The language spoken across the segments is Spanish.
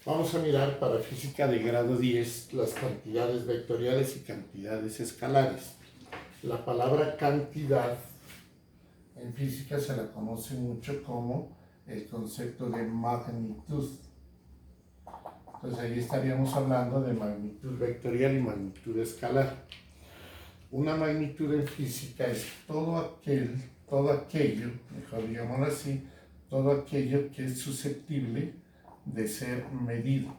Vamos a mirar para física de grado 10 las cantidades vectoriales y cantidades escalares. La palabra cantidad en física se la conoce mucho como el concepto de magnitud. Entonces ahí estaríamos hablando de magnitud vectorial y magnitud escalar. Una magnitud en física es todo aquello, mejor digámoslo así, todo aquello que es susceptible de ser medido.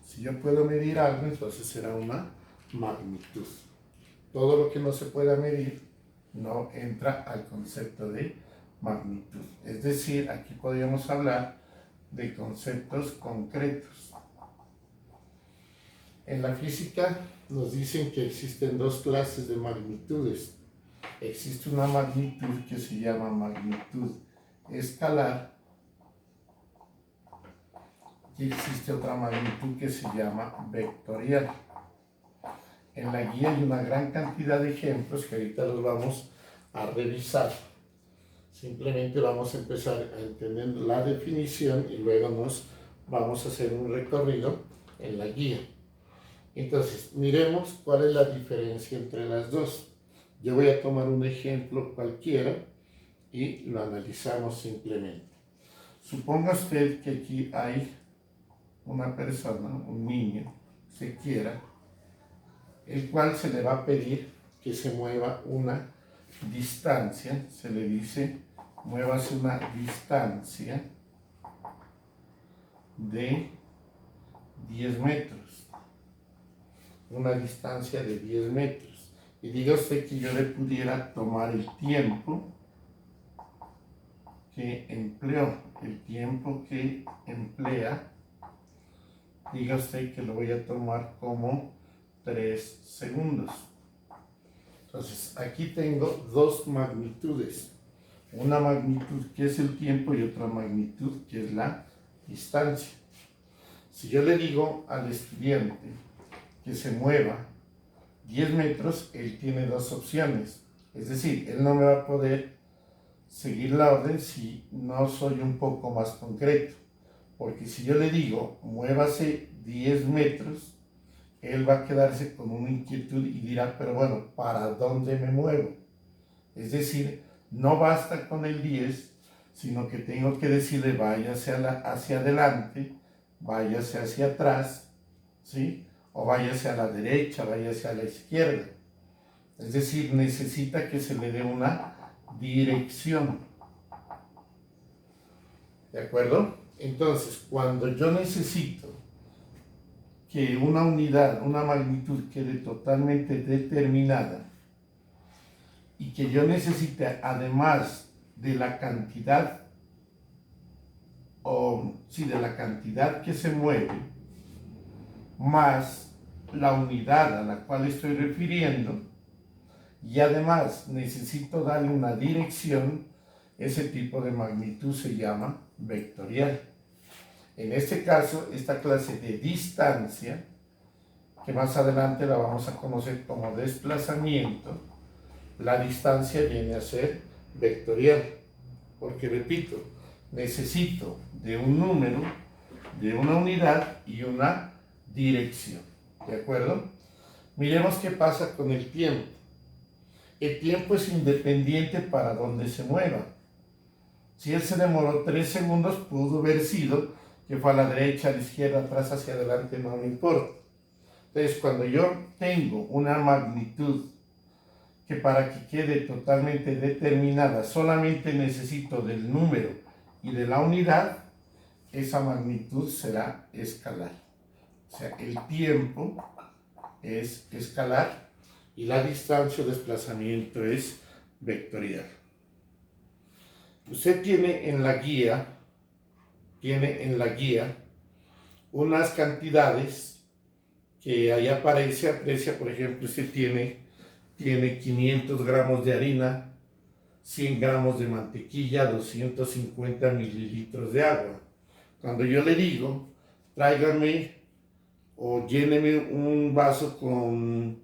Si yo puedo medir algo, entonces será una magnitud. Todo lo que no se pueda medir no entra al concepto de magnitud. Es decir, aquí podríamos hablar de conceptos concretos. En la física nos dicen que existen dos clases de magnitudes. Existe una magnitud que se llama magnitud escalar y existe otra magnitud que se llama vectorial. En la guía hay una gran cantidad de ejemplos que ahorita los vamos a revisar. Simplemente vamos a empezar a entender la definición y luego nos vamos a hacer un recorrido en la guía. Entonces, miremos cuál es la diferencia entre las dos. Yo voy a tomar un ejemplo cualquiera y lo analizamos simplemente. Suponga usted que aquí hay una persona, un niño, se quiera, el cual se le va a pedir que se mueva una distancia, se le dice, muévase una distancia de 10 metros. Una distancia de 10 metros. Y diga usted que yo le pudiera tomar el tiempo que empleó, el tiempo que emplea, diga usted que lo voy a tomar como 3 segundos. Entonces, aquí tengo dos magnitudes. Una magnitud que es el tiempo y otra magnitud que es la distancia. Si yo le digo al estudiante que se mueva 10 metros, él tiene dos opciones. Es decir, él no me va a poder seguir la orden si no soy un poco más concreto. Porque si yo le digo, muévase 10 metros, él va a quedarse con una inquietud y dirá, pero bueno, ¿para dónde me muevo? Es decir, no basta con el 10, sino que tengo que decirle, váyase hacia adelante, váyase hacia atrás, ¿sí? O váyase a la derecha, váyase a la izquierda. Es decir, necesita que se le dé una dirección. ¿De acuerdo? Entonces, cuando yo necesito que una unidad, una magnitud quede totalmente determinada y que yo necesite, además de la cantidad, de la cantidad que se mueve, más la unidad a la cual estoy refiriendo, y además necesito darle una dirección, ese tipo de magnitud se llama vectorial. En este caso, esta clase de distancia, que más adelante la vamos a conocer como desplazamiento, la distancia viene a ser vectorial, porque repito, necesito de un número, de una unidad y una dirección. ¿De acuerdo? Miremos qué pasa con el tiempo. El tiempo es independiente para donde se mueva. Si él se demoró 3 segundos, pudo haber sido que fue a la derecha, a la izquierda, atrás, hacia adelante, no me importa. Entonces, cuando yo tengo una magnitud que para que quede totalmente determinada solamente necesito del número y de la unidad, esa magnitud será escalar. O sea, el tiempo es escalar y la distancia o desplazamiento es vectorial. Usted tiene en la guía unas cantidades que ahí aprecia, por ejemplo, usted tiene 500 gramos de harina, 100 gramos de mantequilla, 250 mililitros de agua. Cuando yo le digo, tráigame o lléneme un vaso con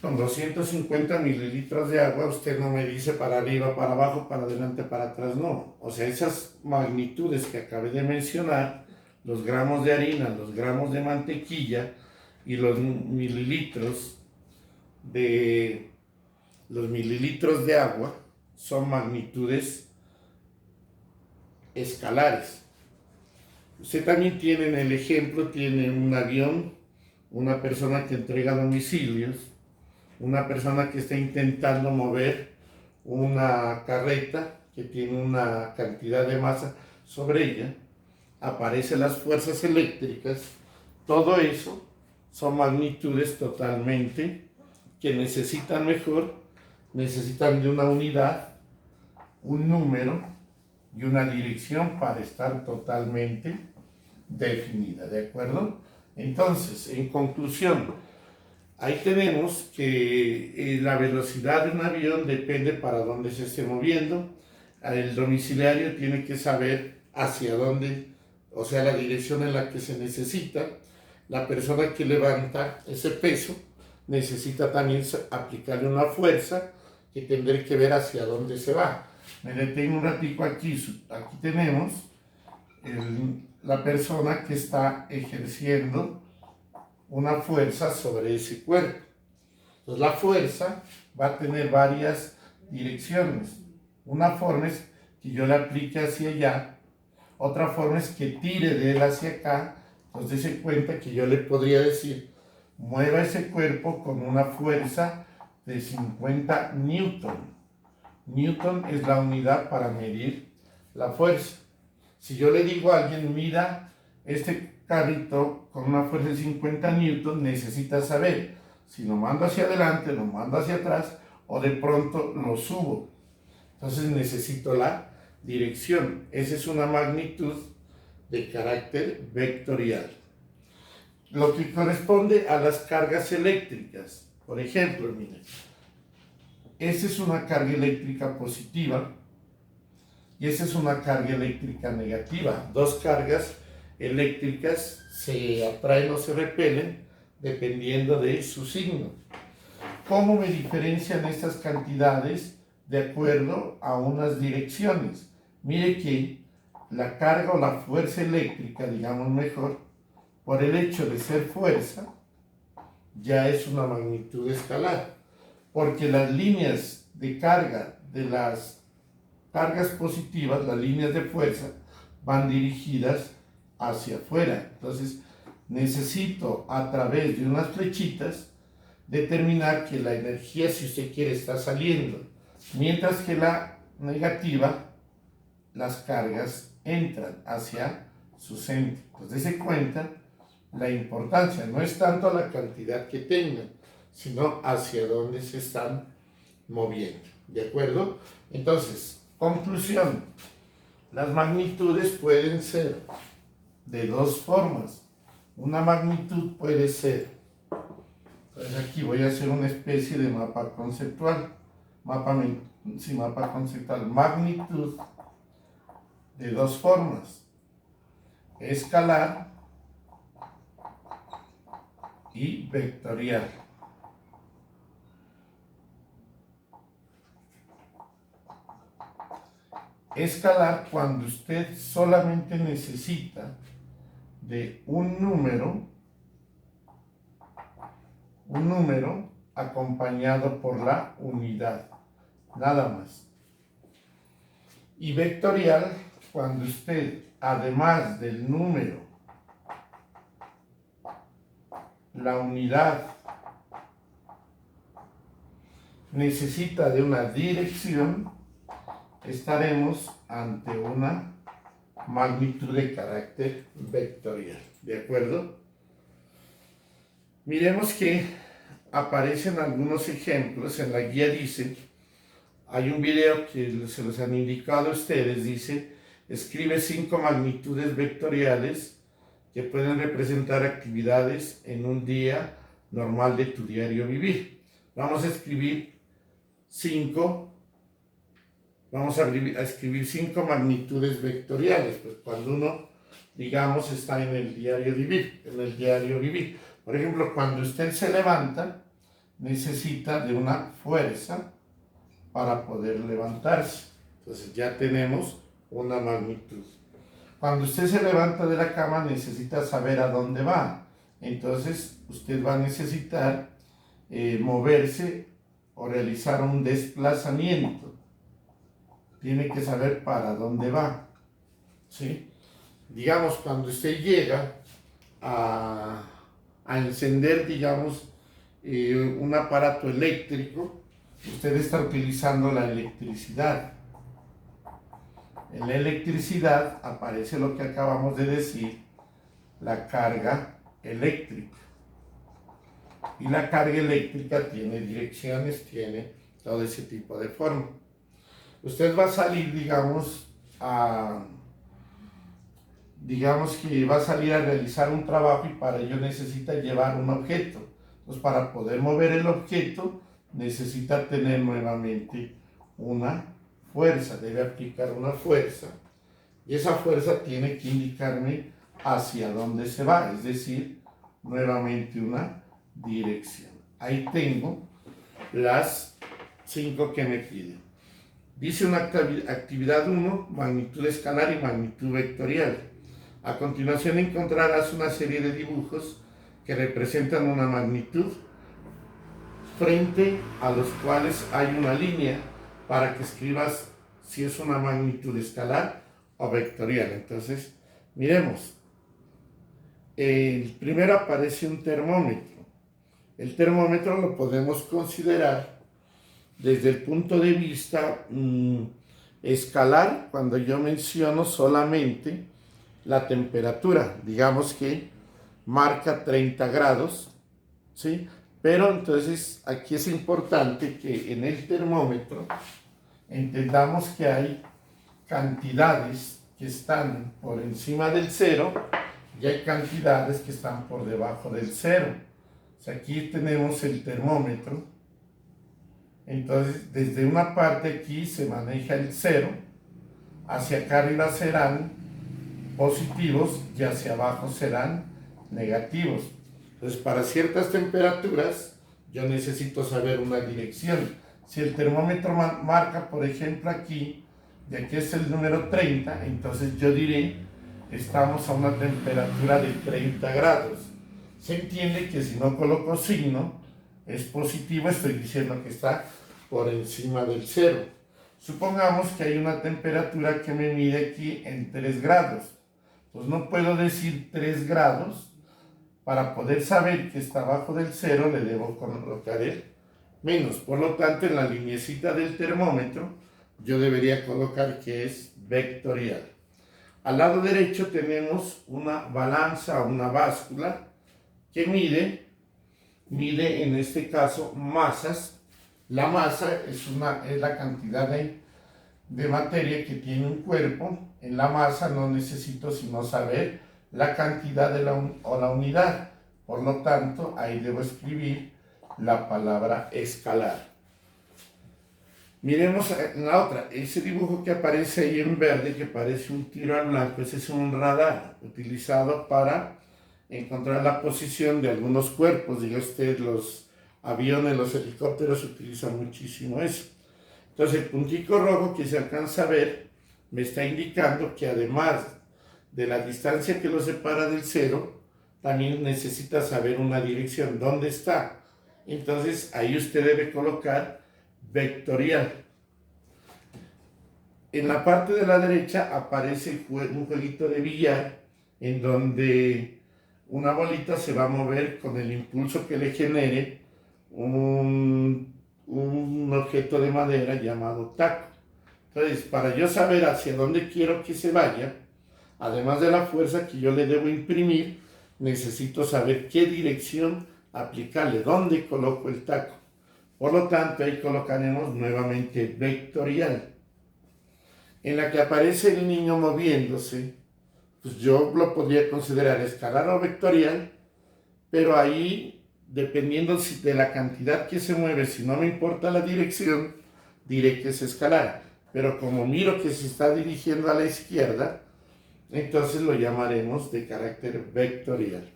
250 mililitros de agua, usted no me dice para arriba, para abajo, para adelante, para atrás, no. O sea, esas magnitudes que acabé de mencionar los gramos de harina, los gramos de mantequilla y los mililitros de agua son magnitudes escalares. Usted también tiene en el ejemplo, tiene un avión, una persona que entrega domicilios, una persona que está intentando mover una carreta que tiene una cantidad de masa sobre ella, aparecen las fuerzas eléctricas, todo eso son magnitudes totalmente que necesitan de una unidad, un número y una dirección para estar totalmente definida, ¿de acuerdo? Entonces, en conclusión, ahí tenemos que la velocidad de un avión depende para dónde se esté moviendo. El domiciliario tiene que saber hacia dónde, o sea, la dirección en la que se necesita. La persona que levanta ese peso necesita también aplicarle una fuerza que tendrá que ver hacia dónde se va. Me detengo un ratico aquí. Aquí tenemos la persona que está ejerciendo una fuerza sobre ese cuerpo. Entonces la fuerza va a tener varias direcciones. Una forma es que yo le aplique hacia allá, otra forma es que tire de él hacia acá. Entonces se cuenta que yo le podría decir, mueva ese cuerpo con una fuerza de 50 newton. Newton es la unidad para medir la fuerza. Si yo le digo a alguien, mira este carrito con una fuerza de 50 newton, necesita saber si lo mando hacia adelante, lo mando hacia atrás o de pronto lo subo. Entonces necesito la dirección. Esa es una magnitud de carácter vectorial. Lo que corresponde a las cargas eléctricas. Por ejemplo, miren, esta es una carga eléctrica positiva y esta es una carga eléctrica negativa. Dos cargas eléctricas se atraen o se repelen dependiendo de su signo. ¿Cómo me diferencian estas cantidades? De acuerdo a unas direcciones. Mire que la carga o la fuerza eléctrica, digamos mejor, por el hecho de ser fuerza, ya es una magnitud escalar, porque las líneas de carga de las cargas positivas, las líneas de fuerza, van dirigidas hacia afuera. Entonces, necesito a través de unas flechitas determinar que la energía, si usted quiere, está saliendo, mientras que la negativa, las cargas entran hacia su centro. Entonces, se cuenta la importancia, no es tanto la cantidad que tengan, sino hacia dónde se están moviendo. ¿De acuerdo? Entonces, conclusión, las magnitudes pueden ser de dos formas. Una magnitud puede ser, entonces aquí voy a hacer una especie de mapa conceptual. Mapa conceptual, magnitud de dos formas, escalar y vectorial. Escalar cuando usted solamente necesita de un número acompañado por la unidad, nada más. Y vectorial cuando usted, además del número, la unidad, necesita de una dirección, estaremos ante una magnitud de carácter vectorial. ¿De acuerdo? Miremos que aparecen algunos ejemplos. En la guía dice, hay un video que se los han indicado a ustedes, dice, escribe 5 magnitudes vectoriales que pueden representar actividades en un día normal de tu diario vivir. Vamos a escribir 5 magnitudes vectoriales, pues cuando uno, digamos, está en el diario vivir. Por ejemplo, cuando usted se levanta, necesita de una fuerza para poder levantarse. Entonces ya tenemos una magnitud. Cuando usted se levanta de la cama necesita saber a dónde va. Entonces usted va a necesitar moverse o realizar un desplazamiento. Tiene que saber para dónde va, ¿sí? Digamos, cuando usted llega a encender, digamos, un aparato eléctrico, usted está utilizando la electricidad. En la electricidad aparece lo que acabamos de decir, la carga eléctrica. Y la carga eléctrica tiene direcciones, tiene todo ese tipo de forma. Usted va a salir, digamos que va a salir a realizar un trabajo y para ello necesita llevar un objeto. Entonces, para poder mover el objeto, necesita tener nuevamente una fuerza, debe aplicar una fuerza. Y esa fuerza tiene que indicarme hacia dónde se va, es decir, nuevamente una dirección. Ahí tengo las 5 que me piden. Dice una actividad 1, magnitud escalar y magnitud vectorial. A continuación encontrarás una serie de dibujos que representan una magnitud frente a los cuales hay una línea para que escribas si es una magnitud escalar o vectorial. Entonces, miremos. El primero aparece un termómetro. El termómetro lo podemos considerar desde el punto de vista escalar, cuando yo menciono solamente la temperatura, digamos que marca 30 grados, ¿sí? Pero entonces aquí es importante que en el termómetro entendamos que hay cantidades que están por encima del cero y hay cantidades que están por debajo del cero. O sea, aquí tenemos el termómetro. Entonces, desde una parte aquí se maneja el cero, hacia acá arriba serán positivos y hacia abajo serán negativos. Entonces, para ciertas temperaturas, yo necesito saber una dirección. Si el termómetro marca, por ejemplo, aquí, y aquí es el número 30, entonces yo diré, estamos a una temperatura de 30 grados. Se entiende que si no coloco signo, es positivo, estoy diciendo que está por encima del cero. Supongamos que hay una temperatura que me mide aquí en 3 grados. Pues no puedo decir 3 grados. Para poder saber que está abajo del cero, le debo colocar el menos. Por lo tanto, en la lineecita del termómetro, yo debería colocar que es vectorial. Al lado derecho tenemos una balanza o una báscula que mide en este caso masas. La masa es la cantidad de materia que tiene un cuerpo. En la masa no necesito sino saber la cantidad o la unidad. Por lo tanto, ahí debo escribir la palabra escalar. Miremos en la otra. Ese dibujo que aparece ahí en verde, que parece un tiro al blanco, ese es un radar utilizado para encontrar la posición de algunos cuerpos. Diga usted, los aviones, los helicópteros utilizan muchísimo eso. Entonces, el puntico rojo que se alcanza a ver me está indicando que además de la distancia que lo separa del cero, también necesita saber una dirección. ¿Dónde está? Entonces, ahí usted debe colocar vectorial. En la parte de la derecha aparece un jueguito de billar en donde una bolita se va a mover con el impulso que le genere un objeto de madera llamado taco. Entonces, para yo saber hacia dónde quiero que se vaya, además de la fuerza que yo le debo imprimir, necesito saber qué dirección aplicarle, dónde coloco el taco. Por lo tanto, ahí colocaremos nuevamente vectorial. En la que aparece el niño moviéndose, pues yo lo podría considerar escalar o vectorial, pero ahí, dependiendo de la cantidad que se mueve, si no me importa la dirección, diré que es escalar. Pero como miro que se está dirigiendo a la izquierda, entonces lo llamaremos de carácter vectorial.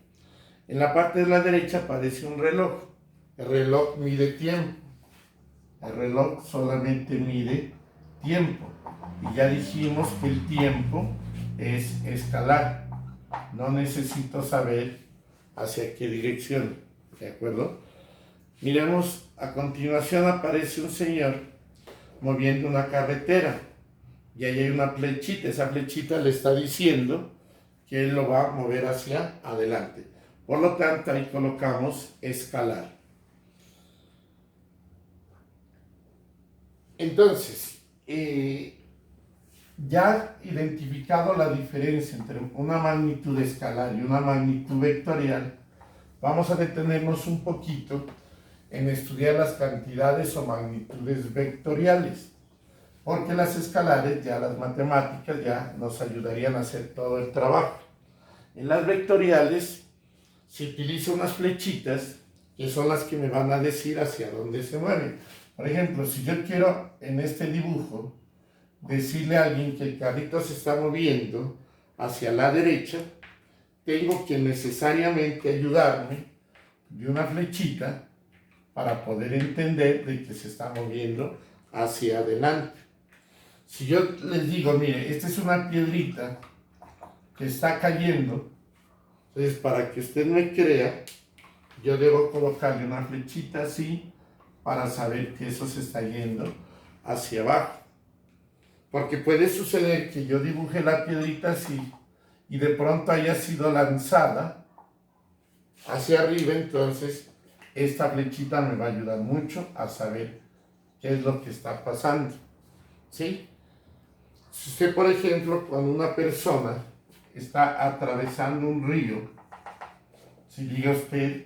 En la parte de la derecha aparece un reloj. El reloj mide tiempo. El reloj solamente mide tiempo. Y ya dijimos que el tiempo es escalar. No necesito saber hacia qué dirección, ¿de acuerdo? Miremos, a continuación aparece un señor moviendo una carretera y ahí hay una flechita. Esa flechita le está diciendo que él lo va a mover hacia adelante. Por lo tanto, ahí colocamos escalar. Entonces, ya identificado la diferencia entre una magnitud escalar y una magnitud vectorial, vamos a detenernos un poquito en estudiar las cantidades o magnitudes vectoriales, porque las escalares, ya las matemáticas, ya nos ayudarían a hacer todo el trabajo. En las vectoriales se utilizan unas flechitas que son las que me van a decir hacia dónde se mueven. Por ejemplo, si yo quiero en este dibujo decirle a alguien que el carrito se está moviendo hacia la derecha, tengo que necesariamente ayudarme de una flechita para poder entender de que se está moviendo hacia adelante. Si yo les digo, mire, esta es una piedrita que está cayendo, entonces para que usted me crea, yo debo colocarle una flechita así para saber que eso se está yendo hacia abajo. Porque puede suceder que yo dibuje la piedrita así y de pronto haya sido lanzada hacia arriba, entonces esta flechita me va a ayudar mucho a saber qué es lo que está pasando, ¿sí? Si usted, por ejemplo, cuando una persona está atravesando un río, si diga usted,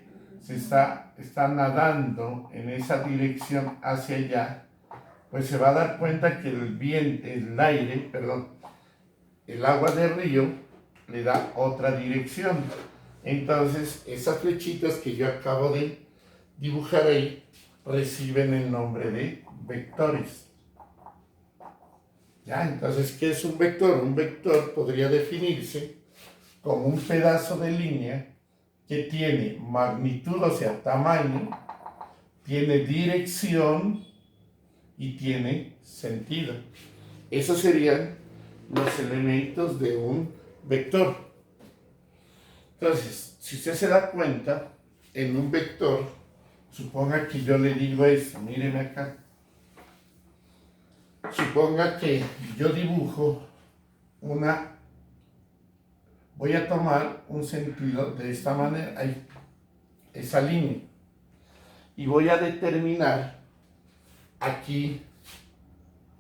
está nadando en esa dirección hacia allá, pues se va a dar cuenta que el agua del río le da otra dirección. Entonces, esas flechitas que yo acabo de dibujar ahí reciben el nombre de vectores. ¿Ya? Entonces, ¿qué es un vector? Un vector podría definirse como un pedazo de línea que tiene magnitud, o sea, tamaño, tiene dirección y tiene sentido. Esos serían los elementos de un vector. Entonces, si usted se da cuenta, en un vector, suponga que yo le digo esto, míreme acá. Suponga que yo dibujo voy a tomar un sentido de esta manera, ahí, esa línea, y voy a determinar aquí,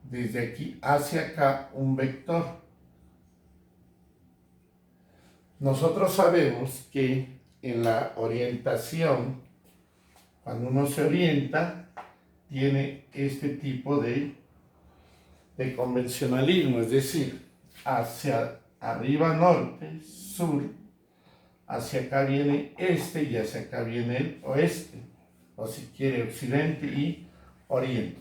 desde aquí hacia acá, un vector. Nosotros sabemos que en la orientación, cuando uno se orienta, tiene este tipo de convencionalismo, es decir, hacia arriba norte, sur, hacia acá viene este y hacia acá viene el oeste, o si quiere occidente y oriente.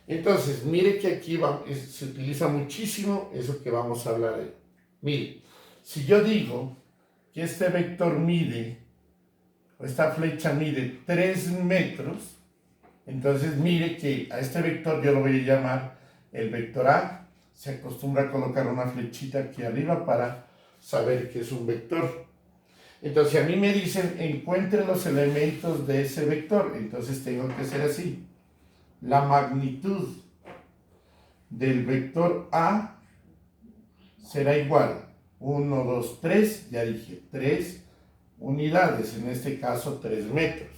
Entonces, mire que aquí se utiliza muchísimo eso que vamos a hablar hoy. Mire, si yo digo que este vector mide, o esta flecha mide 3 metros, entonces mire que a este vector yo lo voy a llamar el vector A. Se acostumbra a colocar una flechita aquí arriba para saber que es un vector. Entonces, si a mí me dicen encuentre los elementos de ese vector, entonces tengo que hacer así. La magnitud del vector A será igual 1, 2, 3, ya dije 3 unidades, en este caso 3 metros.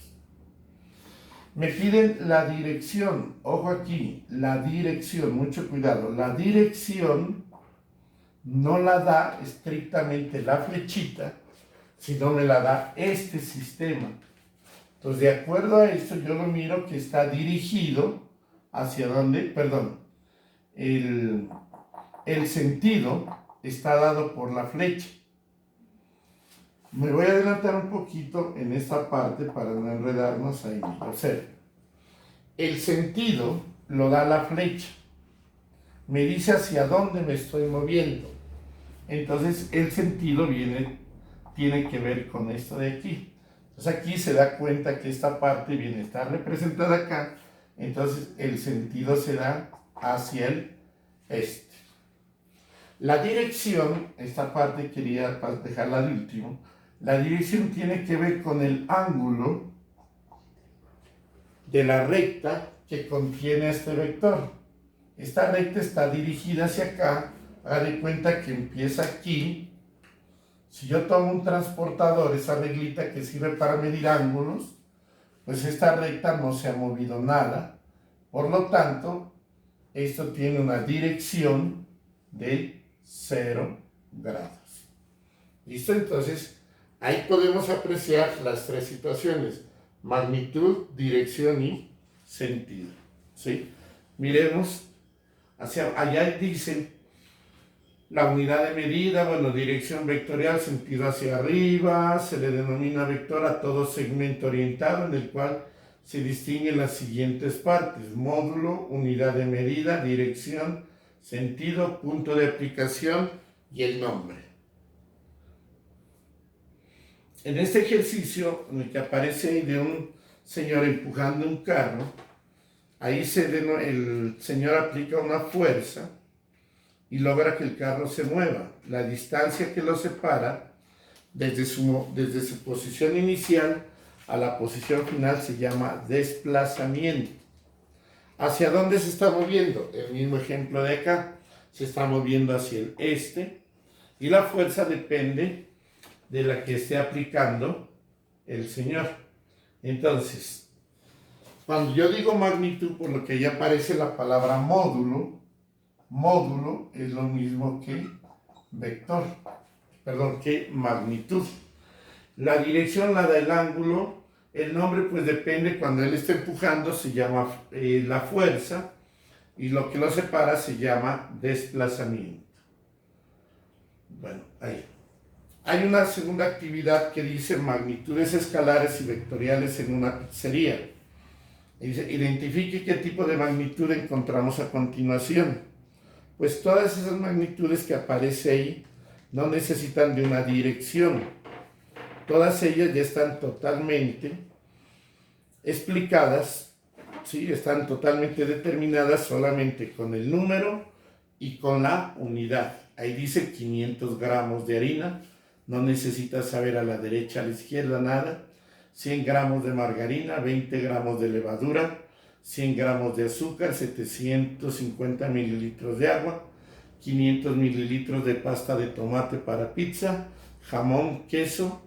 Me piden la dirección, ojo aquí, la dirección, mucho cuidado, la dirección no la da estrictamente la flechita, sino me la da este sistema. Entonces, de acuerdo a esto, yo lo miro que está dirigido hacia donde, perdón, el sentido está dado por la flecha. Me voy a adelantar un poquito en esta parte para no enredarnos ahí. Observen. El sentido lo da la flecha. Me dice hacia dónde me estoy moviendo. Entonces, el sentido tiene que ver con esto de aquí. Entonces, aquí se da cuenta que esta parte está representada acá. Entonces, el sentido se da hacia el este. La dirección, esta parte quería dejarla de último, la dirección tiene que ver con el ángulo de la recta que contiene este vector. Esta recta está dirigida hacia acá, haga de cuenta que empieza aquí. Si yo tomo un transportador, esa reglita que sirve para medir ángulos, pues esta recta no se ha movido nada. Por lo tanto, esto tiene una dirección de 0 grados. ¿Listo? Entonces, ahí podemos apreciar las tres situaciones: magnitud, dirección y sentido. ¿Sí? Miremos hacia allá, dice la unidad de medida, bueno, dirección vectorial, sentido hacia arriba, se le denomina vector a todo segmento orientado en el cual se distinguen las siguientes partes: módulo, unidad de medida, dirección, sentido, punto de aplicación y el nombre. En este ejercicio, en el que aparece ahí de un señor empujando un carro, ahí el señor aplica una fuerza y logra que el carro se mueva. La distancia que lo separa desde su posición inicial a la posición final se llama desplazamiento. ¿Hacia dónde se está moviendo? El mismo ejemplo de acá. Se está moviendo hacia el este y la fuerza depende de la que esté aplicando el señor. Entonces, cuando yo digo magnitud, por lo que ya aparece la palabra módulo, módulo es lo mismo que vector, que magnitud. La dirección la da el ángulo, el nombre pues depende, cuando él está empujando se llama la fuerza y lo que lo separa se llama desplazamiento. Bueno, ahí. Hay una segunda actividad que dice magnitudes escalares y vectoriales en una pizzería. Dice, identifique qué tipo de magnitud encontramos a continuación. Pues todas esas magnitudes que aparece ahí no necesitan de una dirección. Todas ellas ya están totalmente explicadas, ¿sí? Están totalmente determinadas solamente con el número y con la unidad. Ahí dice 500 gramos de harina, no necesitas saber a la derecha, a la izquierda, nada. 100 gramos de margarina, 20 gramos de levadura, 100 gramos de azúcar, 750 mililitros de agua, 500 mililitros de pasta de tomate para pizza, jamón, queso,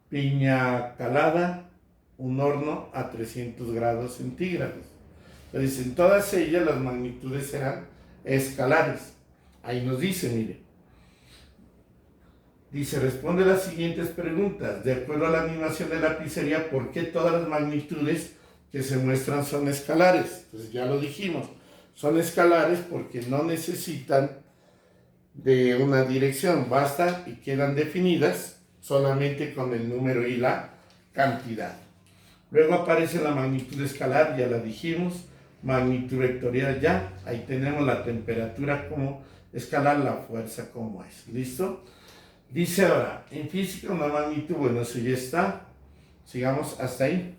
piña calada, un horno a 300 grados centígrados. Entonces, en todas ellas las magnitudes serán escalares. Ahí nos dice, mire. Dice, responde las siguientes preguntas. De acuerdo a la animación de la pizzería, ¿por qué todas las magnitudes que se muestran son escalares? Pues ya lo dijimos. Son escalares porque no necesitan de una dirección. Basta y quedan definidas solamente con el número y la cantidad. Luego aparece la magnitud escalar, ya la dijimos. Magnitud vectorial ya. Ahí tenemos la temperatura como escalar, la fuerza como es. ¿Listo? Dice ahora, en física una magnitud, bueno, eso ya está, sigamos hasta ahí.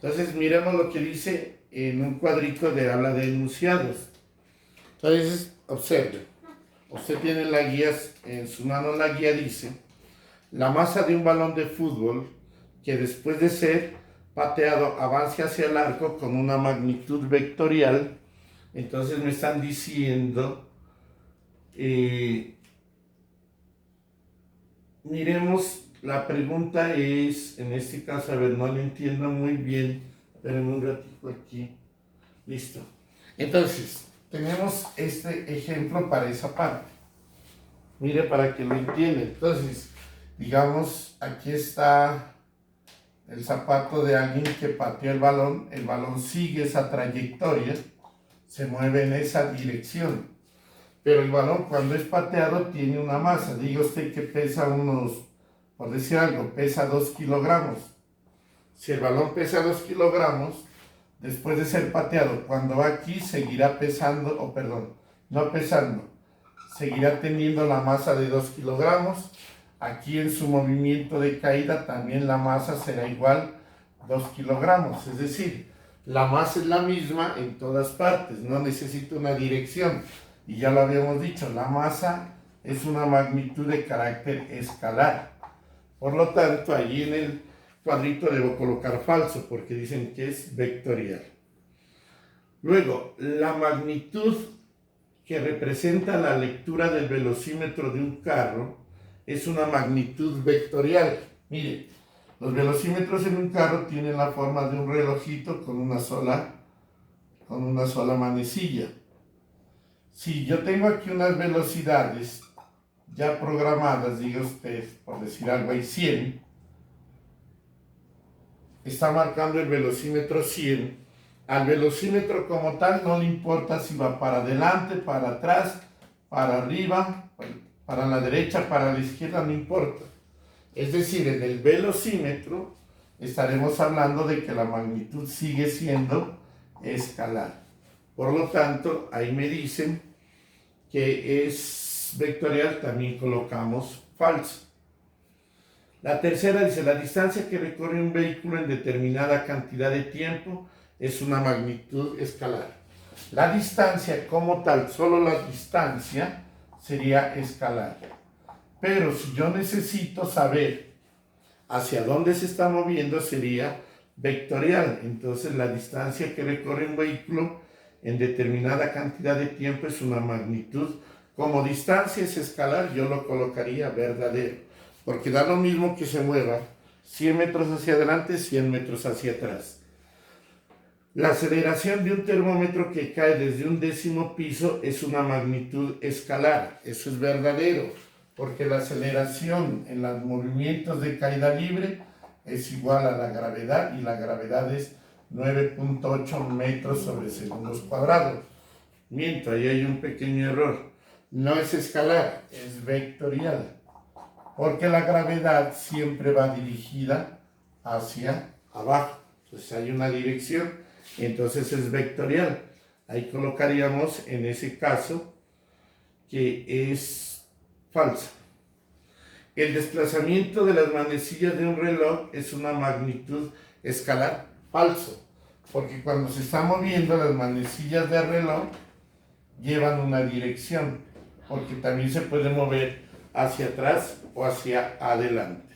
Entonces miremos lo que dice en un cuadrito de habla de enunciados. Entonces, observe, usted tiene la guía, en su mano la guía dice, la masa de un balón de fútbol que después de ser pateado avance hacia el arco con una magnitud vectorial. Entonces me están diciendo, miremos, la pregunta es, en este caso, a ver, no lo entiendo muy bien, espérenme un ratito aquí, listo. Entonces, tenemos este ejemplo para esa parte, mire para que lo entienda. Entonces, digamos, aquí está el zapato de alguien que pateó el balón sigue esa trayectoria, se mueve en esa dirección. Pero el balón cuando es pateado tiene una masa. Diga usted que pesa por decir algo, pesa 2 kilogramos. Si el balón pesa 2 kilogramos, después de ser pateado, cuando va aquí seguirá pesando, no pesando, seguirá teniendo la masa de 2 kilogramos. Aquí en su movimiento de caída también la masa será igual 2 kilogramos. Es decir, la masa es la misma en todas partes, no necesita una dirección. Y ya lo habíamos dicho, la masa es una magnitud de carácter escalar. Por lo tanto, allí en el cuadrito debo colocar falso porque dicen que es vectorial. Luego, la magnitud que representa la lectura del velocímetro de un carro es una magnitud vectorial. Mire, los velocímetros en un carro tienen la forma de un relojito con una sola manecilla. Si yo tengo aquí unas velocidades ya programadas, diga usted, por decir algo, hay 100, está marcando el velocímetro 100. Al velocímetro como tal no le importa si va para adelante, para atrás, para arriba, para la derecha, para la izquierda, no importa. Es decir, en el velocímetro estaremos hablando de que la magnitud sigue siendo escalar. Por lo tanto, ahí me dicen que es vectorial, también colocamos falso. La tercera dice, la distancia que recorre un vehículo en determinada cantidad de tiempo es una magnitud escalar. La distancia como tal, solo la distancia, sería escalar. Pero si yo necesito saber hacia dónde se está moviendo, sería vectorial. Entonces la distancia que recorre un vehículo en determinada cantidad de tiempo es una magnitud. Como distancia es escalar, yo lo colocaría verdadero, porque da lo mismo que se mueva 100 metros hacia adelante, 100 metros hacia atrás. La aceleración de un termómetro que cae desde un 10º piso es una magnitud escalar. Eso es verdadero, porque la aceleración en los movimientos de caída libre es igual a la gravedad, y la gravedad es 9.8 metros sobre segundos cuadrados. Miento, ahí hay un pequeño error. No es escalar, es vectorial, porque la gravedad siempre va dirigida hacia abajo. Entonces hay una dirección, entonces es vectorial. Ahí colocaríamos en ese caso que es falsa. El desplazamiento de las manecillas de un reloj es una magnitud escalar. Falso, porque cuando se está moviendo las manecillas del reloj llevan una dirección, porque también se puede mover hacia atrás o hacia adelante.